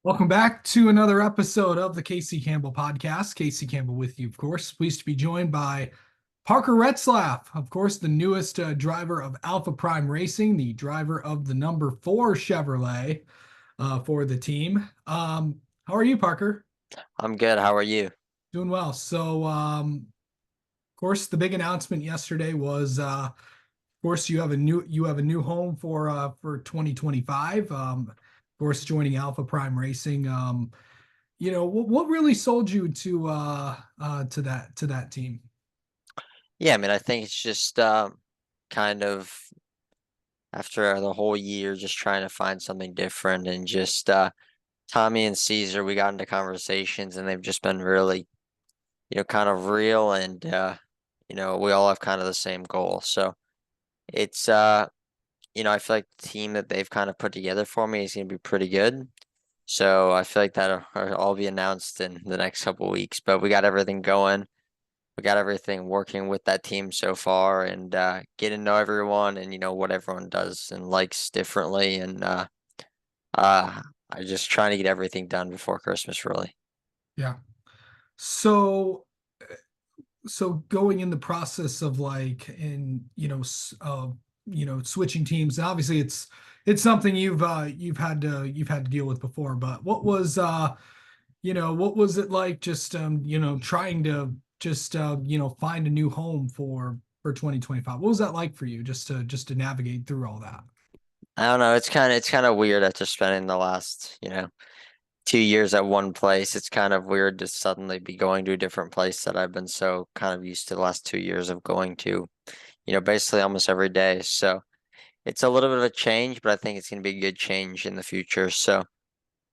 Welcome back to another episode of the Casey Campbell podcast. Casey Campbell with you, of course. Pleased to be joined by Parker Retzlaff, of course, the newest driver of Alpha Prime Racing, the driver of the number 4 Chevrolet for the team. How are you, Parker? I'm good. How are you? Doing well. So, of course, the big announcement yesterday was, of course, you have a new home for 2025. Of course, joining Alpha Prime Racing. What really sold you to that team? Yeah, I mean, I think it's just kind of after the whole year, just trying to find something different and just Tommy and Caesar, we got into conversations and they've just been really, kind of real and we all have kind of the same goal. So it's I feel like the team that they've kind of put together for me is gonna be pretty good. So I feel like that'll all be announced in the next couple of weeks. But we got everything going. We got everything working with that team so far and getting to know everyone and what everyone does and likes differently and I just trying to get everything done before Christmas really. Yeah. So so going in the process of like in switching teams. Obviously, it's something you've had to deal with before. But what was it like just trying to just find a new home for 2025? What was that like for you just to navigate through all that? I don't know, it's kind of weird after spending the last, 2 years at one place. It's kind of weird to suddenly be going to a different place that I've been so kind of used to the last 2 years of going to, basically almost every day. So it's a little bit of a change, but I think it's going to be a good change in the future. So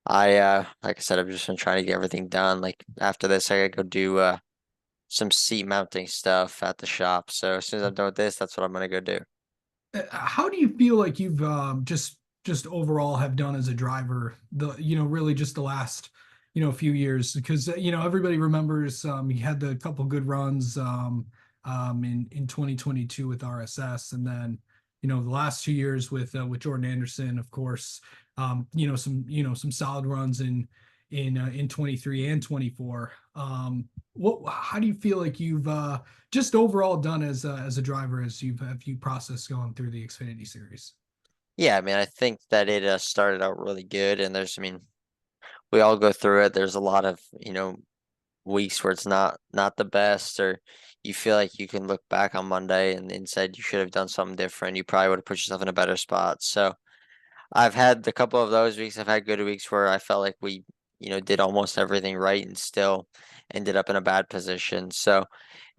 like I said, I've just been trying to get everything done. Like after this, I gotta go do some seat mounting stuff at the shop. So as soon as I'm done with this, that's what I'm gonna go do. How do you feel like you've just overall have done as a driver, really just the last few years? Because everybody remembers he had the couple good runs in 2022 with RSS, and then the last 2 years with Jordan Anderson, of course. Some solid runs in 23 and 24. What how do you feel like you've just overall done as a driver as you process going through the Xfinity Series? Yeah, I mean, I think that it started out really good, and I mean, we all go through it. There's a lot of weeks where it's not the best, or you feel like you can look back on Monday and said you should have done something different. You probably would have put yourself in a better spot. So I've had a couple of those weeks. I've had good weeks where I felt like we, did almost everything right and still ended up in a bad position. So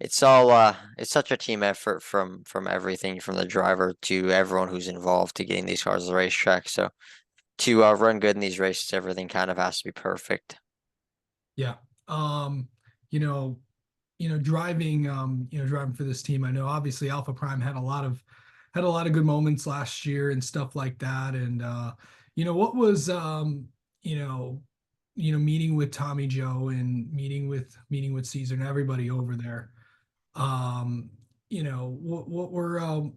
it's such a team effort from everything from the driver to everyone who's involved to getting these cars to the racetrack. So to run good in these races, everything kind of has to be perfect. Yeah. Um, you know, driving for this team. I know obviously Alpha Prime had a lot of good moments last year and stuff like that. And what was meeting with Tommy Joe and meeting with Caesar and everybody over there. um what we're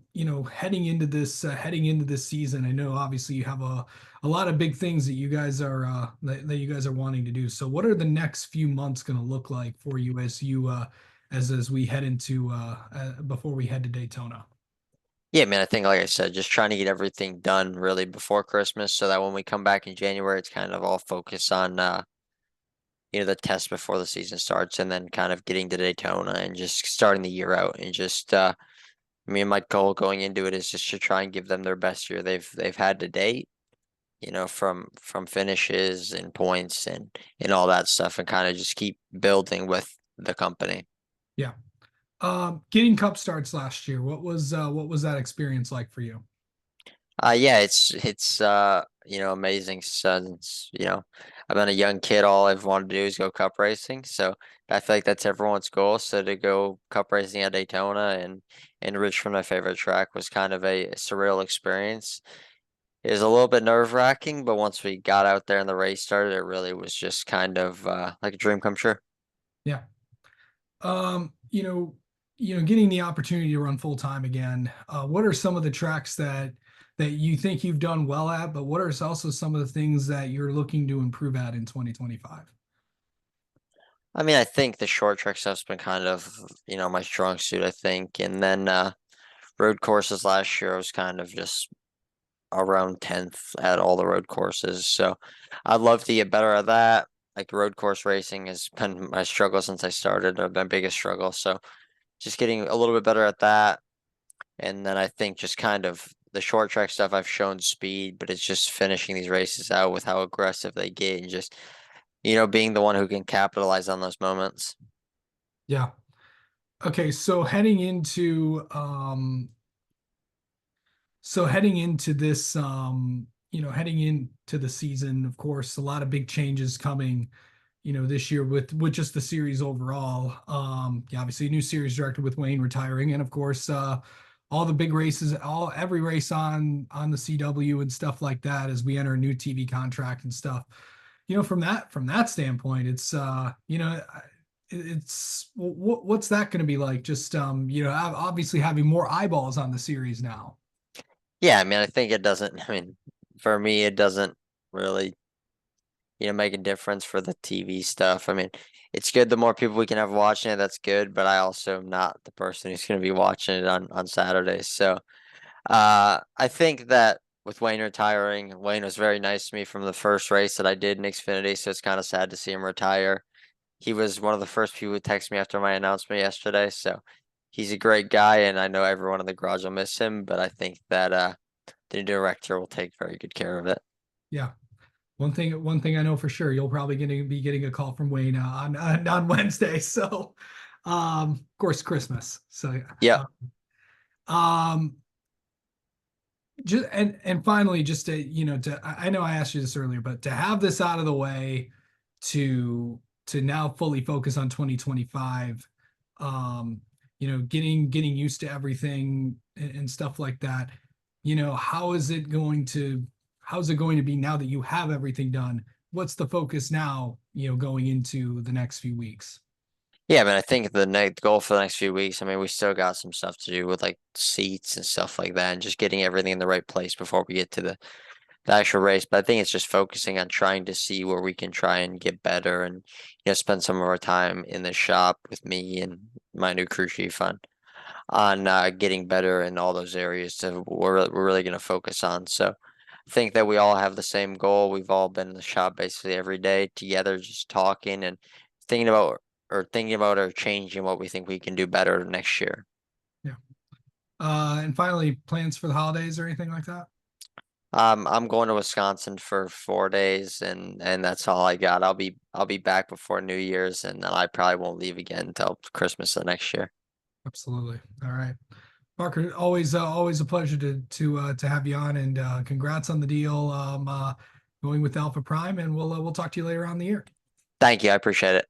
heading into this season. I know obviously you have a lot of big things that you guys are wanting to do. So what are the next few months going to look like for you as we head into before we head to Daytona? Yeah, man, I think like I said, just trying to get everything done really before Christmas so that when we come back in January, it's kind of all focused on the test before the season starts and then kind of getting to Daytona and just starting the year out and just me and my goal going into it is just to try and give them their best year they've had to date, from finishes and points and all that stuff and kind of just keep building with the company. Yeah. Getting cup starts last year, what was that experience like for you? Yeah, it's amazing since, I've been a young kid, all I've wanted to do is go cup racing. So I feel like that's everyone's goal. So to go cup racing at Daytona and Richmond, my favorite track, was kind of a surreal experience. It was a little bit nerve-wracking, but once we got out there and the race started, it really was just kind of like a dream come true. Yeah. Um, you know, getting the opportunity to run full time again. What are some of the tracks that you think you've done well at, but what are also some of the things that you're looking to improve at in 2025? I mean, I think the short track stuff's been kind of, my strong suit, I think. And then road courses last year, I was kind of just around 10th at all the road courses. So I'd love to get better at that. Like road course racing has been my struggle since I started, or my biggest struggle. So just getting a little bit better at that. And then I think just kind of the short track stuff, I've shown speed, but it's just finishing these races out with how aggressive they get and just, being the one who can capitalize on those moments. Yeah. Okay, so heading into this heading into the season, of course, a lot of big changes coming, this year with just the series overall. Yeah, obviously a new series director with Wayne retiring, and of course, all the big races, every race on the CW and stuff like that as we enter a new TV contract and stuff. From that standpoint, it's what's that going to be like? Just obviously having more eyeballs on the series now. Yeah, I mean, I think it doesn't, I mean, for me, it doesn't really, make a difference for the TV stuff. I mean, it's good the more people we can have watching it, that's good, but I also am not the person who's going to be watching it on Saturdays. So, I think that with Wayne retiring, Wayne was very nice to me from the first race that I did in Xfinity, so it's kind of sad to see him retire. He was one of the first people who texted me after my announcement yesterday, so he's a great guy, and I know everyone in the garage will miss him, but I think that the new director will take very good care of it. Yeah. One thing I know for sure, you'll probably be getting a call from Wayne on Wednesday. So, of course, Christmas. So, Yeah. uh, um, just and finally, just to I know I asked you this earlier, but to have this out of the way, to now fully focus on 2025, um, getting used to everything and stuff like that. How is it going to be now that you have everything done? What's the focus now, going into the next few weeks? Yeah, I mean, I think the next goal for the next few weeks, I mean, we still got some stuff to do with like seats and stuff like that, and just getting everything in the right place before we get to the actual race. But I think it's just focusing on trying to see where we can try and get better and, spend some of our time in the shop with me and my new crew chief on getting better in all those areas. So we're really going to focus on. So I think that we all have the same goal. We've all been in the shop basically every day together, just talking and thinking about or changing what we think we can do better next year. Yeah. And finally, plans for the holidays or anything like that? I'm going to Wisconsin for 4 days and that's all I got. I'll be back before New Year's and then I probably won't leave again until Christmas of next year. Absolutely. All right. Parker, always a pleasure to have you on, and congrats on the deal, going with Alpha Prime, and we'll talk to you later on in the year. Thank you. I appreciate it.